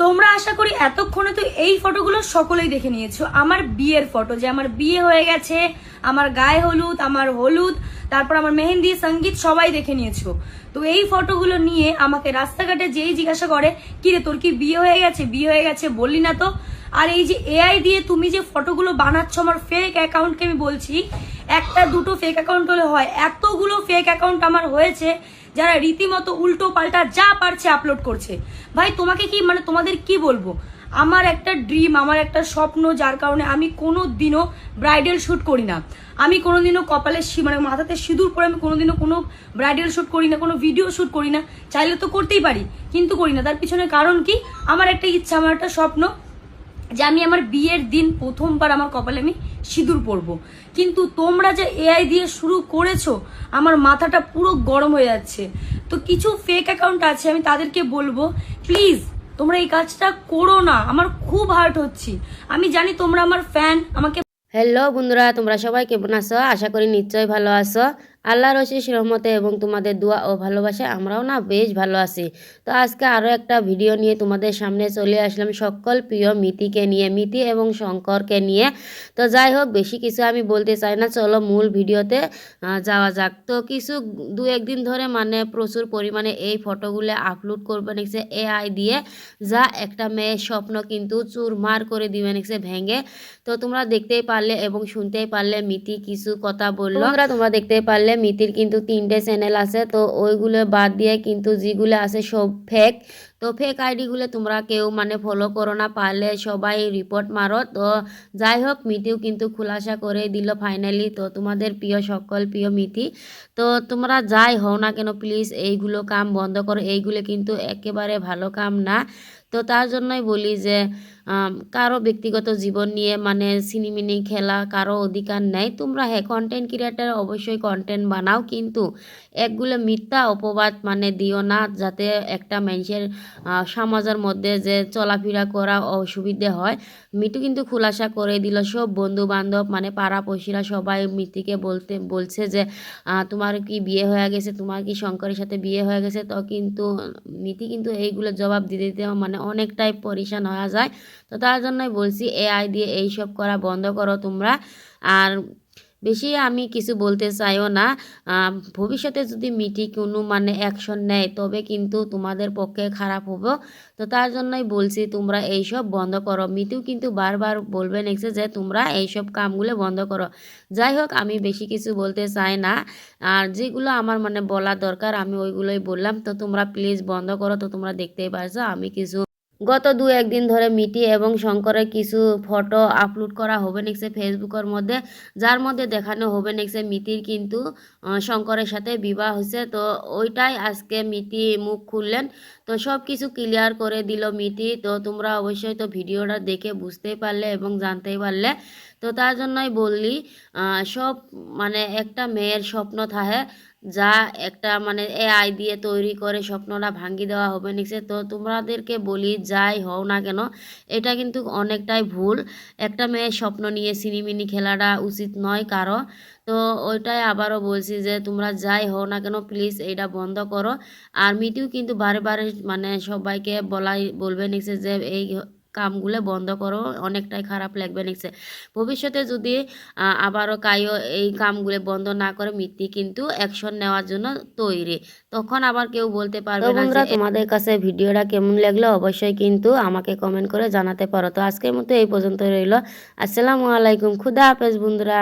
তোমরা আশা করি এতক্ষণে তো এই ফটোগুলো সকলেই দেখে নিয়েছো। আমার বিয়ের ফটো, যে আমার বিয়ে হয়ে গেছে, আমার গায়ে হলুদ, আমার হলুদ, তারপর আমার মেহেন্দি, সঙ্গীত সবাই দেখে নিয়েছো। তো এই ফটোগুলো নিয়ে আমাকে রাস্তাঘাটে যেই জিজ্ঞাসা করে, কিরে তোর কি বিয়ে হয়ে গেছে, বিয়ে হয়ে গেছে বললি না তো। আর এই যে এআই দিয়ে তুমি যে ফটোগুলো বানাচ্ছ আমার ফেক অ্যাকাউন্টকে, আমি বলছি একটা দুটো ফেক অ্যাকাউন্ট হলে হয়, এতগুলো ফেক অ্যাকাউন্ট আমার হয়েছে যারা রীতিমতো উল্টো পাল্টা যা পারছে আপলোড করছে। ভাই তোমাকে কি মানে তোমাদের কি বলবো, আমার একটা ড্রিম, আমার একটা স্বপ্ন, যার কারণে আমি কোনো দিনও ব্রাইডাল শ্যুট করি না, আমি কোনোদিনও কপালে মানে মাথাতে সিঁদুর পরে আমি কোনোদিনও কোনো ব্রাইডাল শ্যুট করি না, কোনো ভিডিও শ্যুট করি না। চাইলে তো করতেই পারি, কিন্তু করি না। তার পিছনে কারণ কি, আমার একটা ইচ্ছা, আমার একটা স্বপ্ন যে আমি আমার বিয়ের দিন প্রথমবার আমার কপালে আমি সিঁদুর পরবো। কিন্তু তোমরা যে এআই দিয়ে শুরু করেছো, আমার মাথাটা পুরো গরম হয়ে যাচ্ছে। তো কিছু ফেক অ্যাকাউন্ট আছে, আমি তাদেরকে বলবো প্লিজ তোমরা এই কাজটা করো না, আমার খুব হার্ট হচ্ছে। আমি জানি তোমরা আমার ফ্যান, আমাকে। হ্যালো বন্ধুরা, তোমরা সবাই কেমন আছো? আশা করি নিশ্চয়ই ভালো আছো। আল্লাহর অশেষ রহমতে এবং তোমাদের দোয়া ও ভালোবাসা আমরাও না বেশ ভালো আছি। তো আজকে আরও একটা ভিডিও নিয়ে তোমাদের সামনে চলে আসলাম, সকল প্রিয় মিতিকে নিয়ে, মিতি এবং শঙ্করকে নিয়ে। তো যাই হোক, বেশি কিছু আমি বলতে চাই না, চলো মূল ভিডিওতে যাওয়া যাক। তো কিছু দু একদিন ধরে মানে প্রচুর পরিমাণে এই ফটোগুলো আপলোড করবে নিচ্ছে এআই দিয়ে, যা একটা মেয়ের স্বপ্ন কিন্তু চুরমার করে দিবে নিচ্ছে ভেঙে। তো তোমরা দেখতেই পারলে এবং শুনতেই পারলে মিতি কিছু কথা বললো। তোমরা দেখতেই পারলে মিতির কিন্তু 3টে চ্যানেল আছে, তো ওইগুলো বাদ দিয়ে কিন্তু যেগুলো আছে সব ফেক। তো ফেক আইডিগুলো তোমরা কেউ মানে ফলো করো না, পারলে সবাই রিপোর্ট মারো। তো যাই হোক, মিতিও কিন্তু খুলাসা করে দিল ফাইনালি। তো তোমাদের প্রিয় সকল প্রিয় মিতি, তো তোমরা যাই হও না কেন প্লিজ এইগুলো কাম বন্ধ করো, এইগুলো কিন্তু একেবারে ভালো কাম না। তো তার জন্যই বলি যে কারো ব্যক্তিগত জীবন নিয়ে মানে সিনিমিনি খেলা কারো অধিকার নেই। তোমরা হ্যাঁ কন্টেন্ট ক্রিয়েটার, অবশ্যই কন্টেন্ট বানাও, কিন্তু একগুলো মিথ্যা অপবাদ মানে দিও না, যাতে একটা মানুষের সমাজের মধ্যে যে চলাফেরা করা অসুবিধে হয়। মিতু কিন্তু খুলাসা করে দিল, সব বন্ধু বান্ধব মানে পাড়াপড়শিরা সবাই মিতিকে বলছে যে তোমার কি বিয়ে হয়ে গেছে, তোমার কি শঙ্করের সাথে বিয়ে হয়ে গেছে। তো কিন্তু মিতি কিন্তু এইগুলো জবাব দিতে দিতে মানে অনেকটাই পরিশান হয়ে যায়। তো তার জন্যই বলছি এআই দিয়ে এইসব করা বন্ধ করো তোমরা। আর বেশি আমি কিছু বলতে চাইও না। ভবিষ্যতে যদি মিটি কোনো মানে অ্যাকশন নেয় তবে কিন্তু তোমাদের পক্ষে খারাপ হবে। তো তার জন্যই বলছি তোমরা এইসব বন্ধ করো। মিটিও কিন্তু বারবার বলবে নেক্সে যে তোমরা এইসব কামগুলো বন্ধ করো। যাই হোক, আমি বেশি কিছু বলতে চাই না, আর যেগুলো আমার মানে বলা দরকার আমি ওইগুলোই বললাম। তো তোমরা প্লিজ বন্ধ করো। তো তোমরা দেখতেই পারছো আমি কিছু গত দু একদিন ধরে মিটি এবং শঙ্করের কিছু ফটো আপলোড করা হবে নেক্সে ফেসবুকের মধ্যে, যার মধ্যে দেখানো হবে নেক্সে মিতির কিন্তু শঙ্করের সাথে বিবাহ হয়েছে। তো ওইটাই আজকে মিতি মুখ খুললেন, তো সব কিছু ক্লিয়ার করে দিল মিতি। তো তোমরা অবশ্যই তো ভিডিওটা দেখে বুঝতেই পারলে এবং জানতেই পারলে। তো তার জন্যই বললি সব মানে একটা মেয়ের স্বপ্ন থাকে, যা একটা মানে এআই দিয়ে তৈরি করে স্বপ্নটা ভাঙি দেওয়া হবে নিচে। তো তোমাদেরকে বলি যাই হও না কেন, এটা কিন্তু অনেকটাই ভুল। একটা মেয়ের স্বপ্ন নিয়ে সিনিমিনি খেলাটা উচিত নয় কারো। তো ওইটাই আবারও বলছি যে তোমরা যাই হও না কেন প্লিজ এইটা বন্ধ করো। আর মিটিও কিন্তু বারে বারে মানে সবাইকে বলবে নিচ্ছে যে এই কামগুলো বন্ধ করো, অনেকটাই খারাপ লাগবে নিচ্ছে। ভবিষ্যতে যদি আবারও কাইও এই কামগুলো বন্ধ না করে, মিত্তি কিন্তু অ্যাকশন নেওয়ার জন্য তৈরি। তখন আবার কেউ বলতে পারবে না। বন্ধুরা, তোমাদের কাছে ভিডিওটা কেমন লাগলো অবশ্যই কিন্তু আমাকে কমেন্ট করে জানাতে পারো। তো আজকের মতো এই পর্যন্ত রইল। আসসালামু আলাইকুম, খুদা হাফেজ বন্ধুরা।